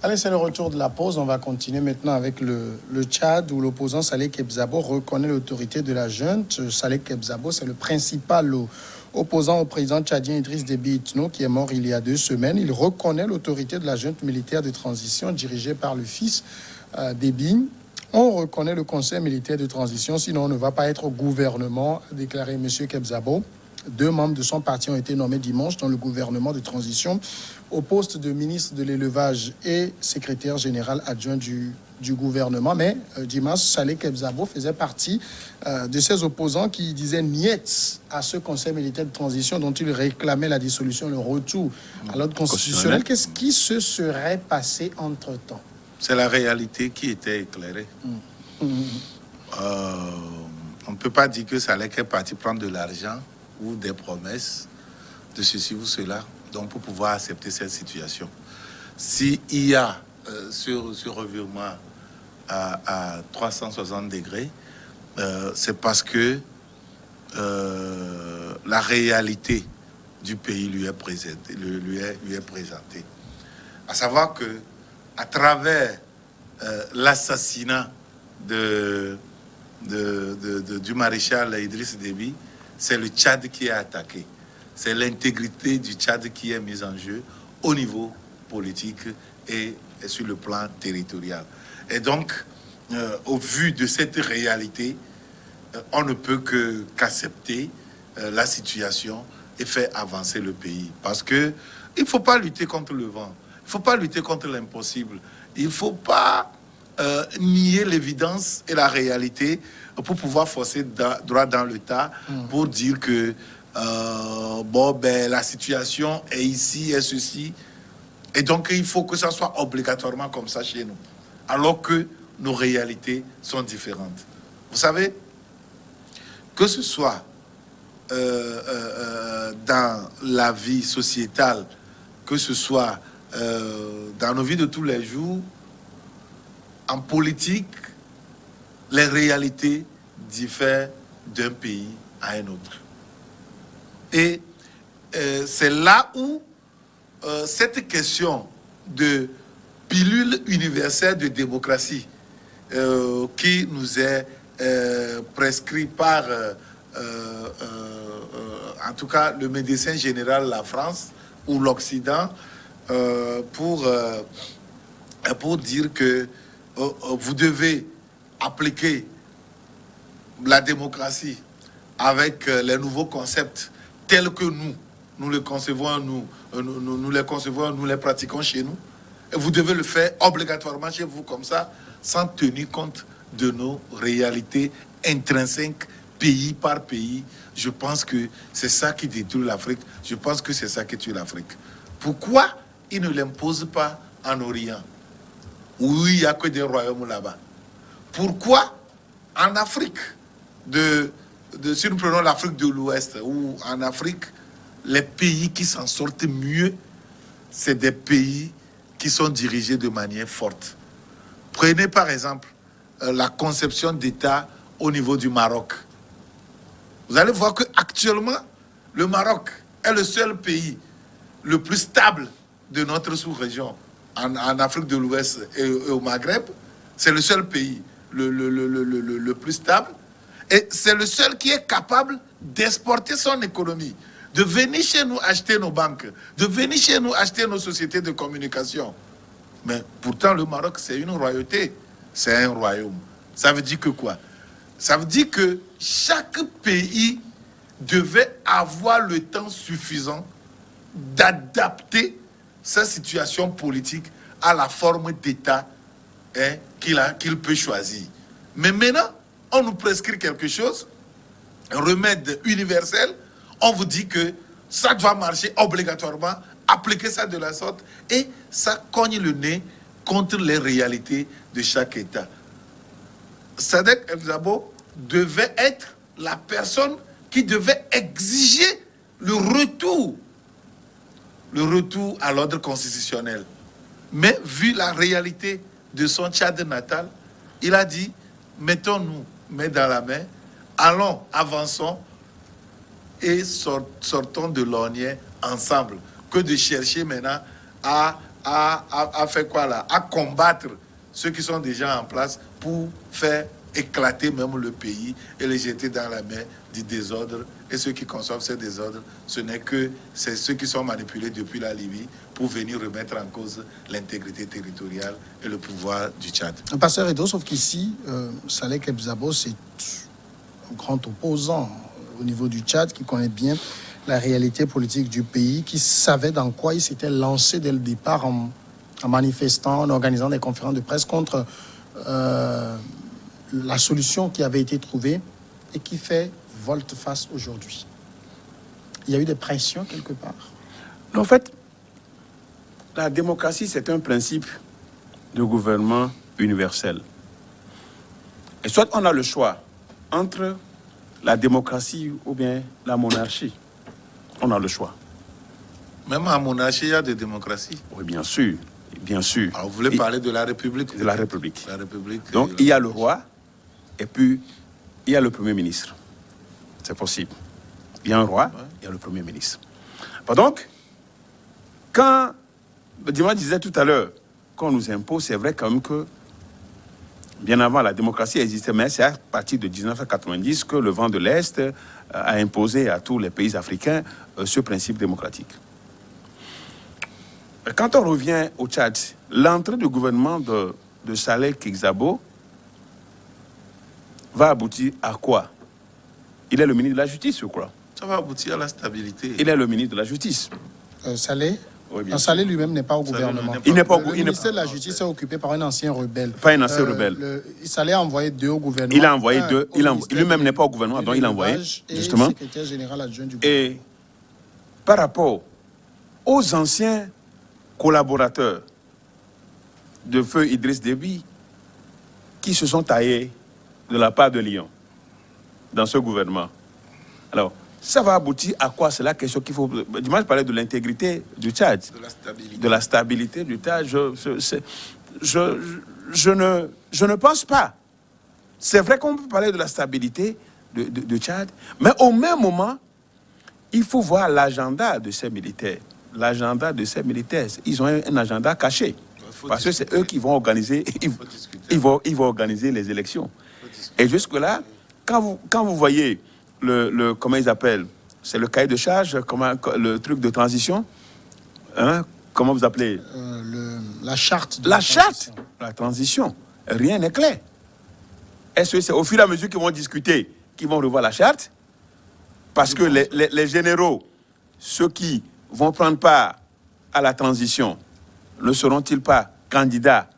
Allez, c'est le retour de la pause. On va continuer maintenant avec le Tchad, où l'opposant Saleh Kebzabo reconnaît l'autorité de la junte. Saleh Kebzabo, c'est le principal opposant au président tchadien Idriss Déby Itno, qui est mort il y a 2 semaines. Il reconnaît l'autorité de la junte militaire de transition dirigée par le fils Déby. On reconnaît le conseil militaire de transition, sinon on ne va pas être au gouvernement, a déclaré M. Kebzabo. 2 membres de son parti ont été nommés dimanche dans le gouvernement de transition au poste de ministre de l'élevage et secrétaire général adjoint du gouvernement. Mais dimanche, Saleh Kebzabo faisait partie de ces opposants qui disaient niet à ce conseil militaire de transition dont il réclamait la dissolution, le retour à l'ordre constitutionnel. Qu'est-ce qui se serait passé entre-temps? C'est la réalité qui était éclairée. On ne peut pas dire que Saleh est parti prendre de l'argent ou des promesses de ceci ou cela, donc pour pouvoir accepter cette situation. S'il y a ce revirement à 360 degrés, c'est parce que la réalité du pays lui est présentée. À savoir que à travers l'assassinat du maréchal Idriss Déby, c'est le Tchad qui est attaqué. C'est l'intégrité du Tchad qui est mise en jeu au niveau politique et sur le plan territorial. Et donc, au vu de cette réalité, on ne peut qu'accepter la situation et faire avancer le pays. Parce que il ne faut pas lutter contre le vent. Il ne faut pas lutter contre l'impossible. Il ne faut pas nier l'évidence et la réalité pour pouvoir forcer droit dans le tas, pour dire que la situation est ici, est ceci. Et donc, il faut que ça soit obligatoirement comme ça chez nous. Alors que nos réalités sont différentes. Vous savez, que ce soit dans la vie sociétale, que ce soit dans nos vies de tous les jours, en politique, les réalités diffèrent d'un pays à un autre. Et c'est là où cette question de pilule universelle de démocratie qui nous est prescrit par, en tout cas, le médecin général de la France ou l'Occident, pour dire que vous devez appliquer la démocratie avec les nouveaux concepts tels que nous les concevons, nous les concevons, nous les pratiquons chez nous. Et vous devez le faire obligatoirement chez vous comme ça, sans tenir compte de nos réalités intrinsèques, pays par pays. Je pense que c'est ça qui détruit l'Afrique. Je pense que c'est ça qui tue l'Afrique. Pourquoi ils ne l'imposent pas en Orient, où il n'y a que des royaumes là-bas? Pourquoi en Afrique, si nous prenons l'Afrique de l'Ouest, ou en Afrique, les pays qui s'en sortent mieux, c'est des pays qui sont dirigés de manière forte. Prenez par exemple la conception d'État au niveau du Maroc. Vous allez voir qu'actuellement, le Maroc est le seul pays le plus stable de notre sous-région. En Afrique de l'Ouest et au Maghreb, c'est le seul pays le plus stable. Et c'est le seul qui est capable d'exporter son économie, de venir chez nous acheter nos banques, de venir chez nous acheter nos sociétés de communication. Mais pourtant, le Maroc, c'est une royauté, c'est un royaume. Ça veut dire que quoi? Ça veut dire que chaque pays devait avoir le temps suffisant d'adapter sa situation politique à la forme d'État qu'il peut choisir. Mais maintenant, on nous prescrit quelque chose, un remède universel, on vous dit que ça doit marcher obligatoirement, appliquer ça de la sorte, et ça cogne le nez contre les réalités de chaque État. Sadek El-Zabo devait être la personne qui devait exiger le retour à l'ordre constitutionnel. Mais vu la réalité de son Tchad natal, il a dit, mettons-nous main dans la main, allons, avançons et sortons de l'ornière ensemble, que de chercher maintenant à à faire quoi là? À combattre ceux qui sont déjà en place pour faire éclater même le pays et les jeter dans la mer du désordre. Et ceux qui conçoivent ces désordres, c'est ceux qui sont manipulés depuis la Libye pour venir remettre en cause l'intégrité territoriale et le pouvoir du Tchad. Pasteur Edo, sauf qu'ici, Saleh Kebzabo, c'est un grand opposant au niveau du Tchad qui connaît bien la réalité politique du pays, qui savait dans quoi il s'était lancé dès le départ en manifestant, en organisant des conférences de presse contre la solution qui avait été trouvée et qui fait volte-face aujourd'hui. Il y a eu des pressions quelque part. En fait, la démocratie, c'est un principe de gouvernement universel. Et soit on a le choix entre la démocratie ou bien la monarchie. On a le choix. Même en monarchie, il y a de démocratie. Oui, bien sûr. Bien sûr. Alors, vous voulez parler de la République? De la République. La République. Donc, il y a le roi et puis il y a le Premier ministre. C'est possible. Il y a un roi, il y a le Premier ministre. Donc, quand Dimas disait tout à l'heure qu'on nous impose, c'est vrai quand même que bien avant, la démocratie existait, mais c'est à partir de 1990 que le vent de l'Est a imposé à tous les pays africains ce principe démocratique. Quand on revient au Tchad, l'entrée du gouvernement de Saleh Kebzabo va aboutir à quoi? Il est le ministre de la Justice, je crois. Ça va aboutir à la stabilité. Il est le ministre de la Justice. Saleh, Oui, bien Saleh lui-même n'est pas au gouvernement. Il n'est pas Le ministère de la Justice est occupé par un ancien rebelle. Pas un ancien rebelle. Saleh a envoyé 2 au gouvernement. Il a envoyé 2. Lui-même n'est pas au gouvernement, donc il a envoyé, justement. Secrétaire général adjoint du gouvernement. Et par rapport aux anciens collaborateurs de feu Idriss Déby qui se sont taillés de la part de Lyon dans ce gouvernement. Alors, ça va aboutir à quoi? C'est la question qu'il faut... Dimanche, je parlais de l'intégrité du Tchad. De la stabilité du Tchad. Je ne pense pas. C'est vrai qu'on peut parler de la stabilité du Tchad, mais au même moment, il faut voir l'agenda de ces militaires. L'agenda de ces militaires, ils ont un agenda caché. Parce que c'est eux qui vont organiser, ils vont organiser les élections. Et jusque-là, quand vous voyez comment ils appellent, c'est le cahier de charge, le truc de transition, hein, comment vous appelez? La charte. La charte, la transition, rien n'est clair. Est-ce que c'est au fur et à mesure qu'ils vont discuter, qu'ils vont revoir la charte? Parce que les généraux, ceux qui vont prendre part à la transition, ne seront-ils pas candidats?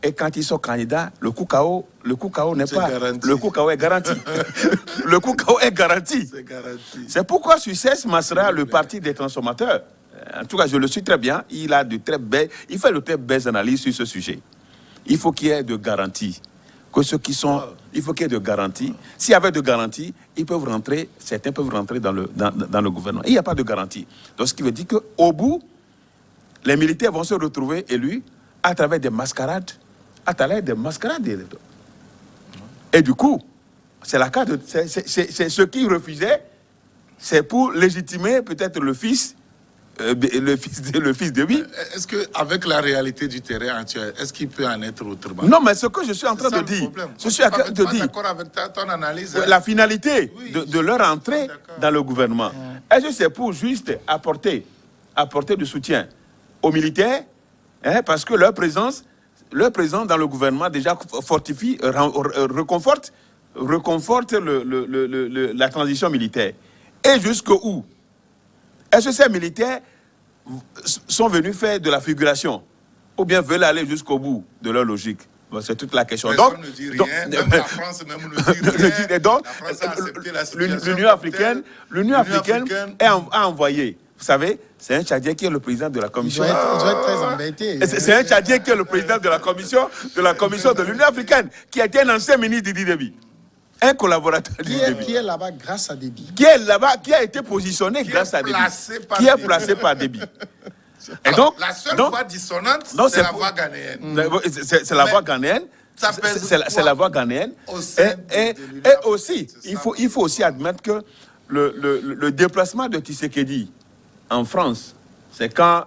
Et quand ils sont candidats, le coup KO n'est pas... Garanti. Le coup KO est garanti. Le coup KO est garanti. C'est garanti. C'est pourquoi Succès Masra, le parti des transformateurs, en tout cas, je le suis très bien, il fait de très belles analyses sur ce sujet. Il faut qu'il y ait de garanties. Il faut qu'il y ait de garanties. S'il y avait de garanties, certains peuvent rentrer dans le gouvernement. Il n'y a pas de garantie. Donc, ce qui veut dire qu'au bout, les militaires vont se retrouver élus à travers des mascarades. Et du coup, c'est ce qu'ils refusaient, c'est pour légitimer peut-être le fils de lui. Est-ce qu'avec la réalité du terrain actuel, est-ce qu'il peut en être autrement? Non, mais ce que je suis en train de dire, d'accord avec ton analyse. La finalité de leur entrée dans le gouvernement, est-ce que c'est pour juste apporter du soutien aux militaires, hein, parce que leur présence dans le gouvernement déjà fortifie, reconforte la transition militaire. Et jusqu'où? Est-ce que ces militaires sont venus faire de la figuration ou bien veulent aller jusqu'au bout de leur logique? Bon, c'est toute la question. Personne ne dit rien, même la France même ne dit rien. Donc, la France a accepté la situation. L'Union africaine a envoyé. Vous savez, c'est un Tchadien qui est le président de la commission. Il doit être très embêté. C'est un Tchadien qui est le président de la commission de l'Union africaine, qui a été un ancien ministre d'Idi Déby. Un collaborateur d'Idi Déby. Qui est là-bas grâce à Déby. Qui est là-bas, qui a été positionné grâce à Déby. Qui est placé par Déby. Et donc, la seule voix dissonante, c'est la voix ghanéenne. C'est la voix ghanéenne. C'est la voix ghanéenne. Et aussi, il faut aussi admettre que le déplacement de Tshisekedi en France, C'est quand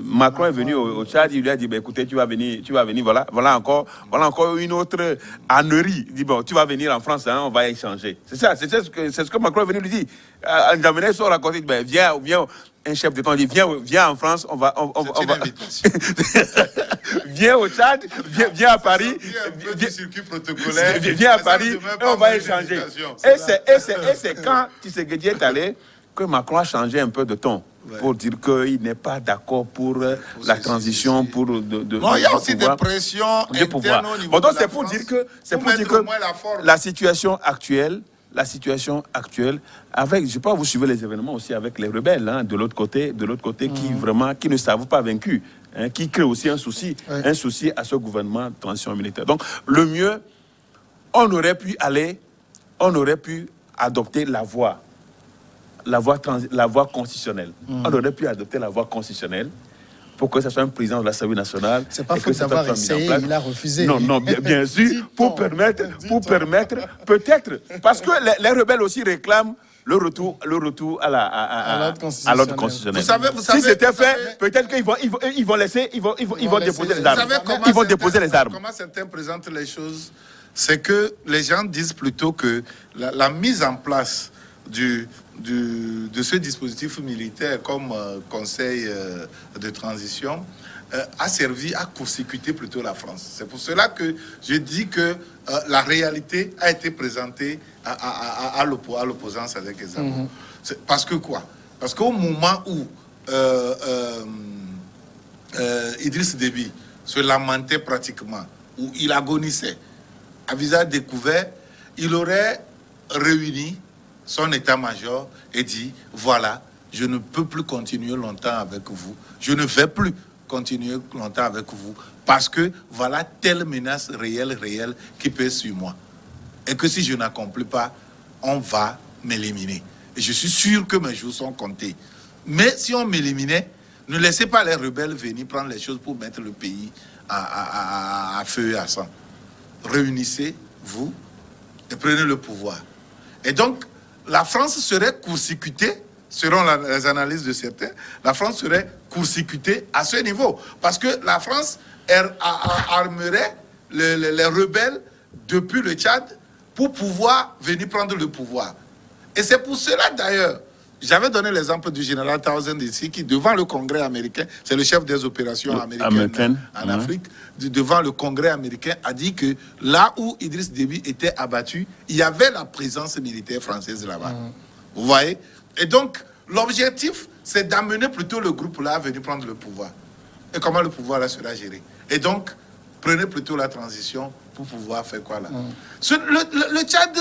Macron est venu au Tchad, il lui a dit, ben, écoutez, tu vas venir, voilà encore une autre ânerie. Il dit, bon, tu vas venir en France, hein, on va échanger. C'est ça, c'est ce que Macron est venu lui dire. N'Djamena sort raconter, ben, viens, un chef d'État dit, viens en France, on va viens au Tchad, viens à Paris, viens à Paris, et on va échanger. Et c'est quand Tshisekedi est allé que Macron a changé un peu de ton pour dire qu'il n'est pas d'accord pour la transition, pour non, il y a aussi des pressions internes au niveau donc de c'est la pour France dire que la situation actuelle, avec, je sais pas, vous suivez les événements aussi avec les rebelles, hein, de l'autre côté, qui ne savent pas vaincus, hein, qui créent aussi un souci à ce gouvernement de transition militaire. Donc, le mieux, on aurait pu adopter la voie constitutionnelle. On aurait pu adopter la voie constitutionnelle pour que ce soit un président de l'Assemblée nationale. C'est pas faute d'avoir essayé, il a refusé. Non, bien sûr, pour permettre, peut-être, parce que les rebelles aussi réclament le retour à l'ordre constitutionnel. Vous savez, si c'était fait, peut-être qu'ils vont déposer les armes. Ils vont déposer les armes. Comment certains présentent les choses, c'est que les gens disent plutôt que la mise en place de ce dispositif militaire comme conseil de transition a servi à court-circuiter plutôt la France. C'est pour cela que je dis que la réalité a été présentée à l'opposant Sadek Kebzabo. Parce que quoi? Parce qu'au moment où Idriss Déby se lamentait pratiquement, où il agonisait, à visage découvert, il aurait réuni son état-major et dit, voilà, je ne peux plus continuer longtemps avec vous. Je ne vais plus continuer longtemps avec vous parce que voilà telle menace réelle qui pèse sur moi. Et que si je n'accomplis pas, on va m'éliminer. Et je suis sûr que mes jours sont comptés. Mais si on m'éliminait, ne laissez pas les rebelles venir prendre les choses pour mettre le pays à feu et à sang. Réunissez-vous et prenez le pouvoir. Et donc, la France serait court-circuitée, selon les analyses de certains, la France serait court-circuitée à ce niveau. Parce que la France armerait les rebelles depuis le Tchad pour pouvoir venir prendre le pouvoir. Et c'est pour cela d'ailleurs, j'avais donné l'exemple du général Townsend ici, qui devant le Congrès américain, c'est le chef des opérations américaines en Afrique, devant le Congrès américain, a dit que là où Idriss Déby était abattu, il y avait la présence militaire française là-bas. Vous voyez? Et donc, l'objectif, c'est d'amener plutôt le groupe là à venir prendre le pouvoir. Et comment le pouvoir là sera géré? Et donc, prenez plutôt la transition pour pouvoir faire quoi là? Le Tchad,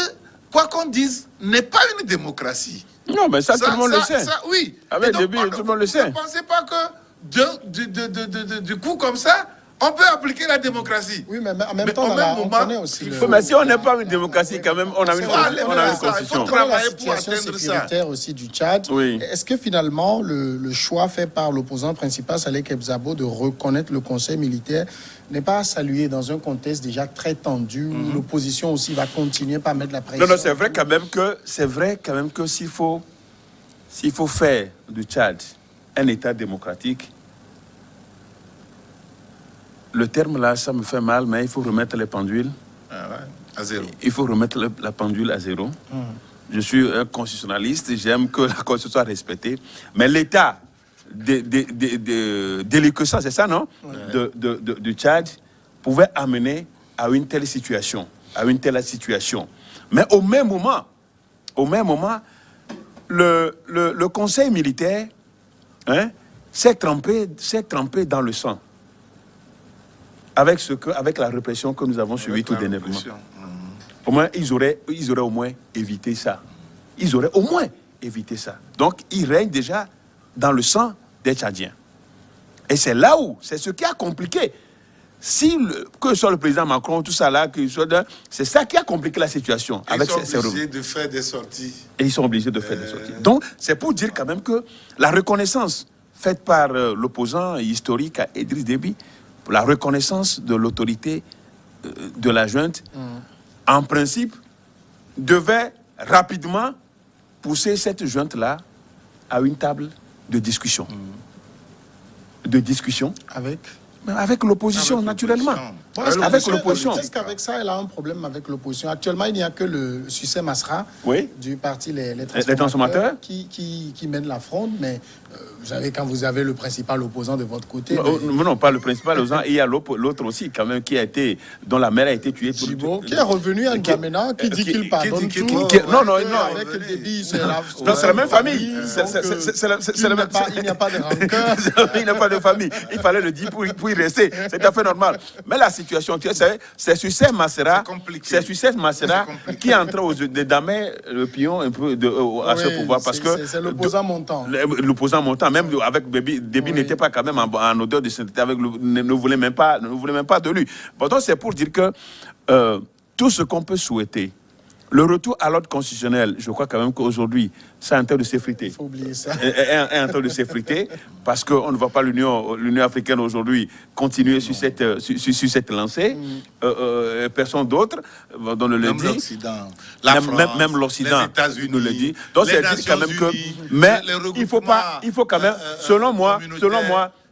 quoi qu'on dise, n'est pas une démocratie. Non, mais ça, tout le monde le sait. Oui. Avec Déby, tout le monde le sait. Ne pensez pas que du coup comme ça, on peut appliquer la démocratie. Oui, mais en même temps, on connaît aussi mais si on n'est pas une démocratie, quand même, on a une constitution. Il faut la situation sécuritaire aussi du Tchad. Oui. Est-ce que finalement, le choix fait par l'opposant principal, Saleh Kebzabo, de reconnaître le conseil militaire n'est pas à saluer dans un contexte déjà très tendu où l'opposition aussi va continuer par mettre la pression? Non, c'est vrai quand même que s'il faut faire du Tchad un État démocratique, le terme là, ça me fait mal, mais il faut remettre les pendules à zéro. Il faut remettre la pendule à zéro. Je suis un constitutionnaliste, j'aime que la Constitution soit respectée, mais l'État déliquescent, c'est ça, non? Du Tchad pouvait amener à une telle situation, Mais au même moment, le conseil militaire s'est trempé dans le sang. Avec la répression que nous avons suivie tout dernièrement. Au moins, ils auraient au moins évité ça. Donc, ils règnent déjà dans le sang des Tchadiens. Et c'est là où, c'est ce qui a compliqué. Que ce soit le président Macron, tout ça là, c'est ça qui a compliqué la situation. Ils sont obligés de faire des sorties. Et ils sont obligés de faire des sorties. Donc, c'est pour dire quand même que la reconnaissance faite par l'opposant historique à Idriss Déby, la reconnaissance de l'autorité de la junte, en principe, devait rapidement pousser cette junte-là à une table de discussion. De discussion Avec avec l'opposition, Avec naturellement. l'opposition. Avec l'opposition. Est-ce qu'avec ça, elle a un problème avec l'opposition? Actuellement, il n'y a que le Succès Masra Oui. du parti Les Transformateurs qui mène la fronde, mais vous savez, quand vous avez le principal opposant de votre côté... Non, pas le principal opposant, il y a l'autre aussi, quand même, dont la mère a été tuée. Djibo, qui est revenu à N'Djamena, qui dit qu'il pardonne tout. Non. Avec Déby, c'est la même famille. Il n'y a pas de rancœur. Il n'y a pas de famille. Il fallait le dire pour y rester. C'est tout à fait normal. Mais la situation actuelle, c'est Succès Masra qui est en train de damer le pion un peu à ce pouvoir. Parce que c'est l'opposant montant. L'opposant montant, même avec Déby n'était pas quand même en odeur de sainteté, ne voulait même pas de lui. Bon, donc c'est pour dire que tout ce qu'on peut souhaiter, le retour à l'ordre constitutionnel, je crois quand même qu'aujourd'hui, c'est en train de s'effriter. Il faut oublier ça. Est en train de s'effriter parce qu'on ne voit pas l'Union africaine aujourd'hui continuer sur cette lancée. Personne d'autre on le même dit. l'Occident, la France, même l'Occident les États-Unis, nous le dit. Donc c'est dire quand même que... Mais il faut quand même, selon moi,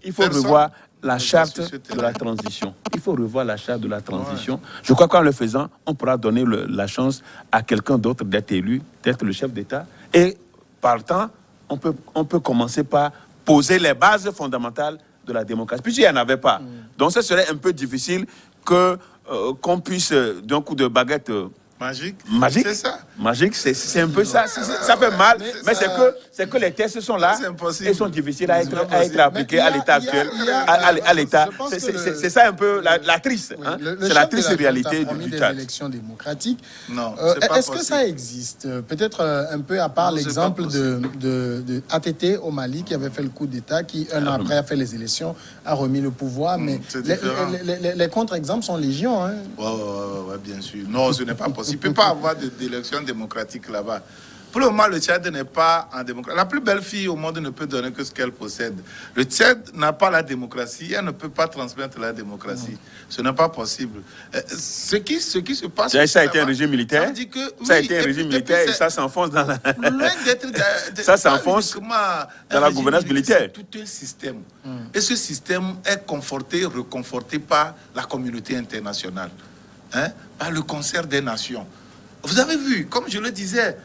il faut revoir la charte de la transition. Il faut revoir la charte de la transition. Ouais. Je crois qu'en le faisant, on pourra donner la chance à quelqu'un d'autre d'être élu, d'être le chef d'État. Et partant, on peut commencer par poser les bases fondamentales de la démocratie. Puisqu'il n'y en avait pas. Donc, ce serait un peu difficile qu'on puisse, d'un coup de baguette... Magique, c'est ça. Magique, c'est un peu ça. Ça fait mal, mais c'est que les tests sont là et sont difficiles à être appliqués à l'état actuel, à l'état. C'est ça un peu la triste. Hein? C'est la triste réalité du Tchad. Des élections démocratiques. Non, est-ce que ça existe? Peut-être un peu à part l'exemple de ATT au Mali qui avait fait le coup d'État, qui un an après a fait les élections, a remis le pouvoir, mais les contre-exemples sont légion. Hein? Ouais, bien sûr. Non, ce n'est pas possible. Il ne peut pas avoir d'élection démocratique là-bas. Pour le moment, le Tchad n'est pas en démocratie. La plus belle fille au monde ne peut donner que ce qu'elle possède. Le Tchad n'a pas la démocratie. Elle ne peut pas transmettre la démocratie. Ce n'est pas possible. Ce qui se passe... Ça a été un régime militaire. Ça a été un régime militaire et ça s'enfonce dans la... Ça s'enfonce dans la gouvernance militaire. C'est tout un système. Et ce système est conforté, reconforté par la communauté internationale. Par le concert des nations. Vous avez vu, comme je le disais,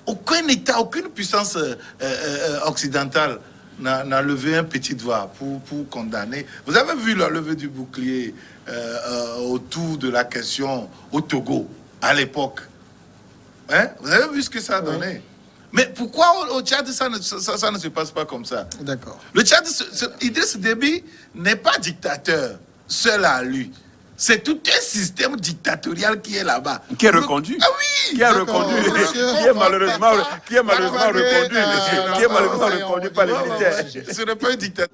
aucun État, aucune puissance occidentale n'a levé un petit doigt pour condamner. Vous avez vu la levée du bouclier autour de la question au Togo, à l'époque. Vous avez vu ce que ça a donné? Oui. Mais pourquoi au Tchad, ça ne se passe pas comme ça? D'accord. Le Tchad, Idriss Déby n'est pas dictateur, seul à lui. C'est tout un système dictatorial qui est là-bas. Qui est reconduit. Ah oui. Qui est reconduit. Qui est malheureusement reconduit. Qui est malheureusement reconduit par les militaires. Ce n'est pas un dictateur.